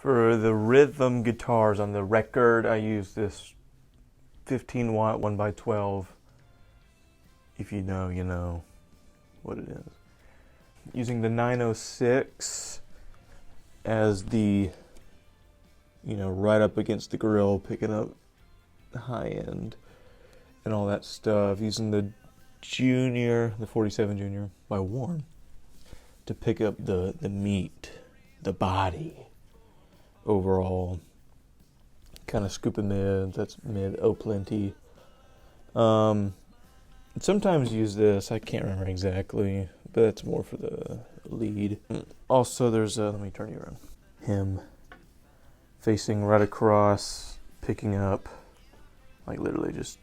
For the rhythm guitars on the record, I use this 15 watt 1x12. If you know, you know what it is. Using the 906 as the, right up against the grill, picking up the high end and all that stuff. Using the Junior, the 47 Junior by Warren to pick up the meat, the body, overall. Kind of scooping mid, that's mid oh plenty. Sometimes use this, I can't remember exactly, but it's more for the lead. Also there's a, let me turn you around. Him facing right across, picking up, like literally just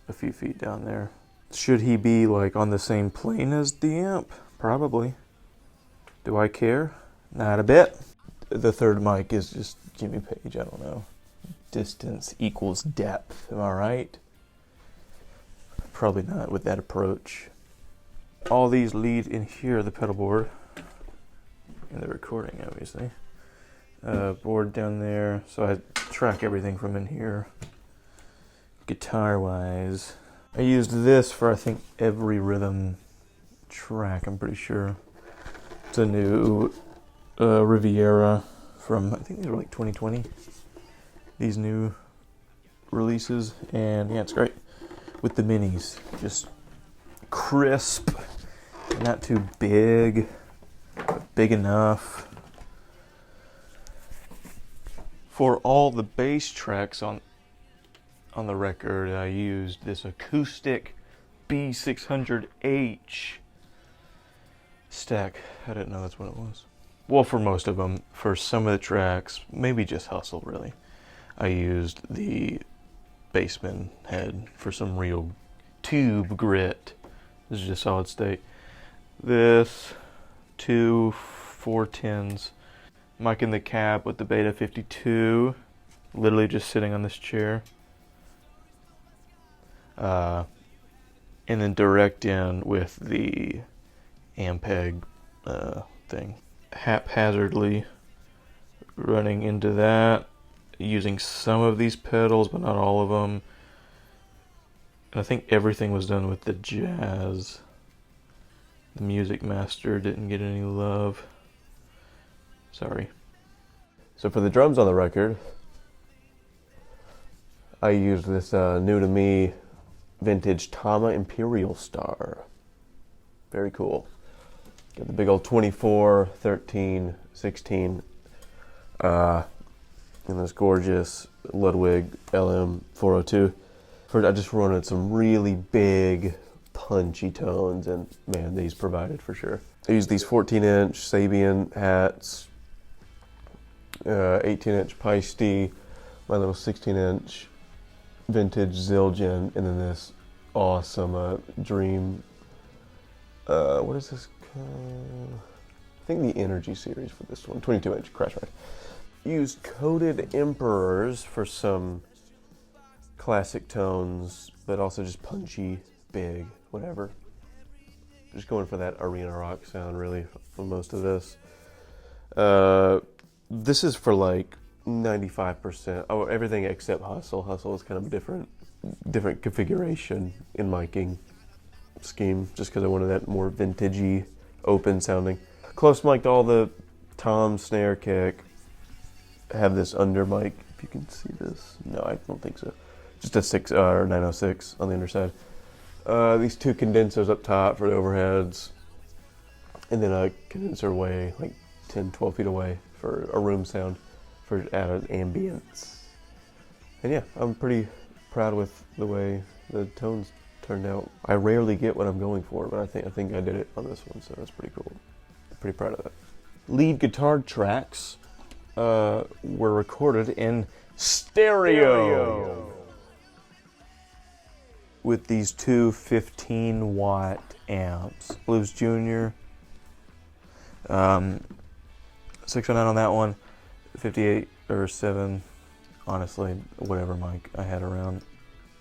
a few feet down there. Should he be like on the same plane as the amp? Probably. Do I care? Not a bit. The third mic is just Jimmy Page, I don't know. Distance equals depth, am I right? Probably not with that approach. All these lead in here, the pedal board, and the recording, obviously. Board down there, so I track everything from in here. Guitar-wise, I used this for, I think, every rhythm track, I'm pretty sure. It's a new Riviera from, I think they were like 2020. These new releases, and yeah, it's great. With the minis, just crisp, not too big, but big enough. For all the bass tracks on the record, I used this acoustic B600H stack. I didn't know that's what it was. Well, for most of them, for some of the tracks, maybe just Hustle really, I used the Bassman head for some real tube grit. This is just solid state. This, 2 410s. Mic in the cab with the Beta 52. Literally just sitting on this chair. And then direct in with the Ampeg thing. Haphazardly running into that. Using some of these pedals, but not all of them. And I think everything was done with the Jazz. The Music Master didn't get any love. Sorry. So for the drums on the record, I used this new to me vintage Tama Imperial Star. Very cool. Got the big old 24, 13, 16. And this gorgeous Ludwig LM402. I just wanted some really big, punchy tones, and man, these provided for sure. I used these 14-inch Sabian hats, 18-inch Paiste, my little 16-inch vintage Zildjian, and then this awesome Dream. What is this called? I think the Energy series for this one, 22-inch Crash Ride. Used coated Emperors for some classic tones, but also just punchy, big, whatever. Just going for that arena rock sound really for most of this. This is for like 95%, everything except Hustle. Hustle is kind of a different configuration in miking scheme, just because I wanted that more vintagey, open sounding. Close mic'd all the tom, snare, kick. Have this under mic, if you can see this. No, I don't think so. Just a 906 on the underside. These two condensers up top for the overheads, and then a condenser away, like 10, 12 feet away for a room sound for added ambience. And yeah, I'm pretty proud with the way the tones turned out. I rarely get what I'm going for, but I think I did it on this one, so that's pretty cool. Pretty proud of that. Lead guitar tracks were recorded in stereo with these two 15-watt amps. Blues Junior, 609 on that one, 58 or 7, honestly, whatever mic I had around.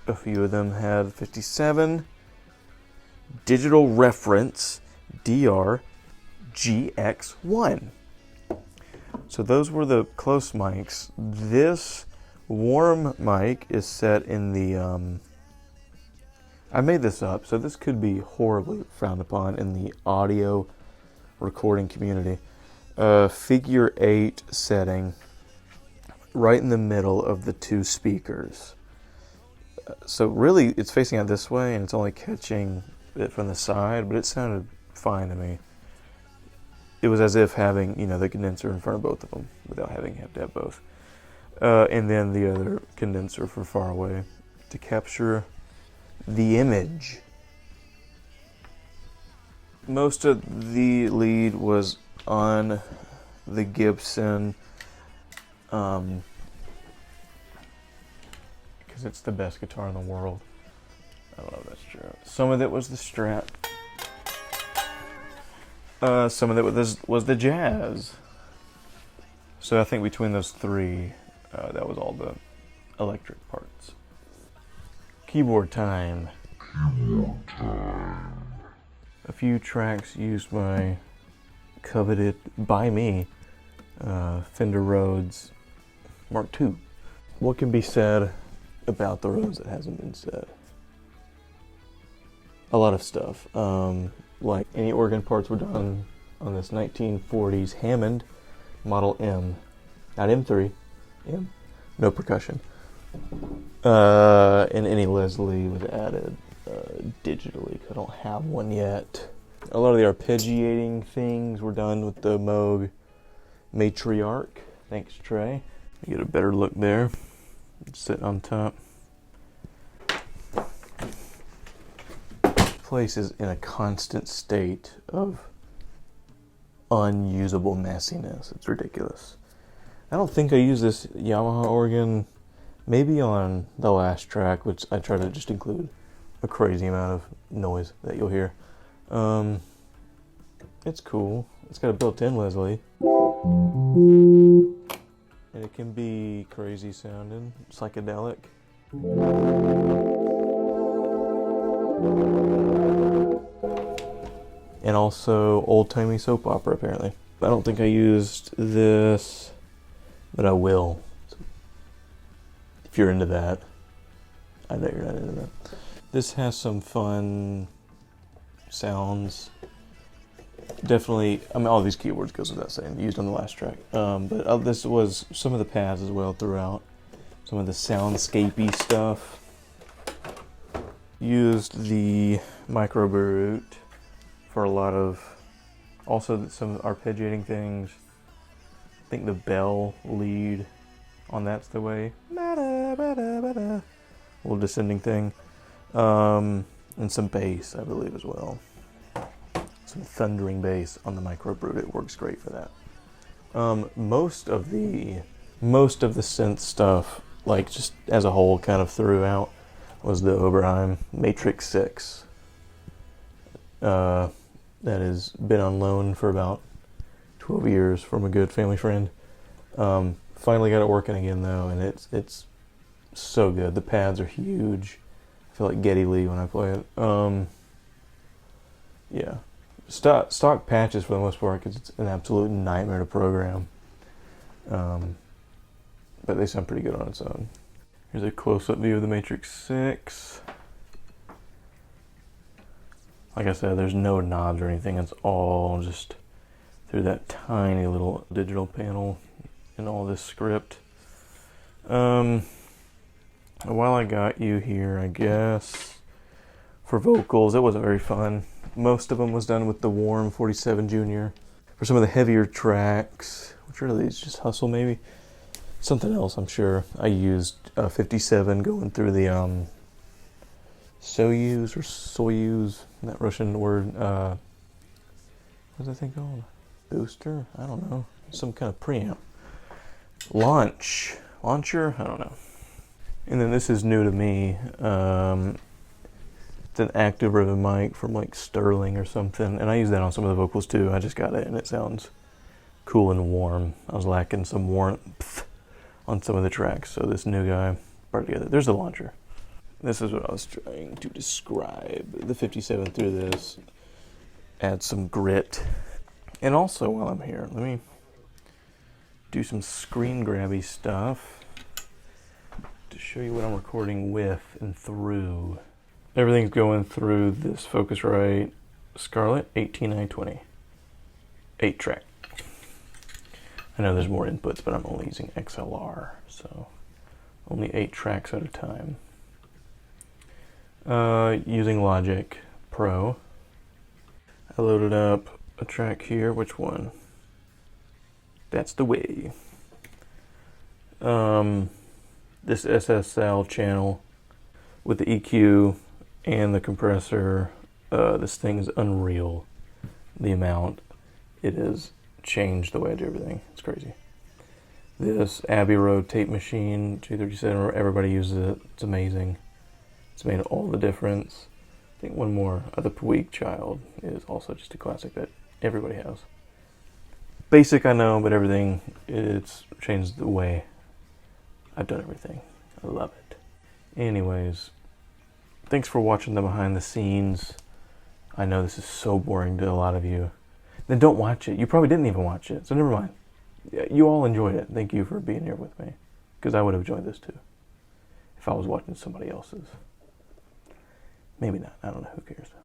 A few of them had 57. Digital Reference DR GX1. So those were the close mics. This warm mic is set in the, I made this up, so this could be horribly frowned upon in the audio recording community. Figure 8 setting, right in the middle of the two speakers. So really, it's facing out this way, and it's only catching it from the side, but it sounded fine to me. It was as if having, you know, the condenser in front of both of them without having to have both. And then the other condenser for far away to capture the image. Most of the lead was on the Gibson, because it's the best guitar in the world. I don't know if that's true. Some of it was the Strat. Some of it was the Jazz. So I think between those three, that was all the electric parts. Keyboard time. A few tracks used my coveted, by me, Fender Rhodes Mark II. What can be said about the Rhodes that hasn't been said? A lot of stuff. Like any organ parts were done on this 1940s Hammond Model M. Not M3, M. No percussion. And any Leslie was added digitally, because I don't have one yet. A lot of the arpeggiating things were done with the Moog Matriarch. Thanks, Trey. You get a better look there. It's sitting on top. Place is in a constant state of unusable messiness. It's ridiculous. I don't think I used this Yamaha organ, maybe on the last track, which I try to just include a crazy amount of noise that you'll hear. It's cool. It's got a built-in Leslie. And it can be crazy sounding, psychedelic. And also old-timey soap opera, apparently. I don't think I used this, but I will. So if you're into that, I know you're not into that. This has some fun sounds. Definitely, I mean, all these keyboards goes without saying, used on the last track. But this was some of the pads as well throughout. Some of the soundscapey stuff. Used the micro brute for a lot of, also some arpeggiating things. I think the bell lead on that's the way. Little descending thing. And some bass, I believe, as well. Some thundering bass on the micro brute. It works great for that. Most of the synth stuff, like just as a whole, kind of throughout, was the Oberheim Matrix 6. That has been on loan for about 12 years from a good family friend. Finally got it working again though, and it's so good. The pads are huge. I feel like Geddy Lee when I play it. Yeah, stock patches for the most part, because it's an absolute nightmare to program. But they sound pretty good on its own. Here's a close-up view of the Matrix 6. Like I said, there's no knobs or anything. It's all just through that tiny little digital panel and all this script. While I got you here, I guess, for vocals, it wasn't very fun. Most of them was done with the Warm 47 Junior. For some of the heavier tracks, which are these, just Hustle maybe? Something else, I'm sure. I used 57 going through the Soyuz, that Russian word. What's that thing called? Booster? I don't know. Some kind of preamp. Launcher? I don't know. And then this is new to me. It's an active ribbon mic from like Sterling or something. And I use that on some of the vocals too. I just got it and it sounds cool and warm. I was lacking some warmth on some of the tracks. So this new guy brought it together. There's the launcher. This is what I was trying to describe. The 57 through this. Add some grit. And also while I'm here, let me do some screen grabby stuff to show you what I'm recording with and through. Everything's going through this Focusrite Scarlett 18920, 8-track. I know there's more inputs, but I'm only using XLR, so only 8 tracks at a time. Using Logic Pro. I loaded up a track here. Which one? That's the way. This SSL channel with the EQ and the compressor. This thing is unreal. The amount it has changed the way I do everything. It's crazy. This Abbey Road tape machine, 237, everybody uses it. It's amazing. It's made all the difference. I think one more, The Puig Child, is also just a classic that everybody has. Basic, I know, but everything, it's changed the way I've done everything. I love it. Anyways, thanks for watching the behind the scenes. I know this is so boring to a lot of you. Then don't watch it. You probably didn't even watch it, so never mind. You all enjoyed it. Thank you for being here with me, because I would have enjoyed this too if I was watching somebody else's. Maybe not. I don't know. Who cares?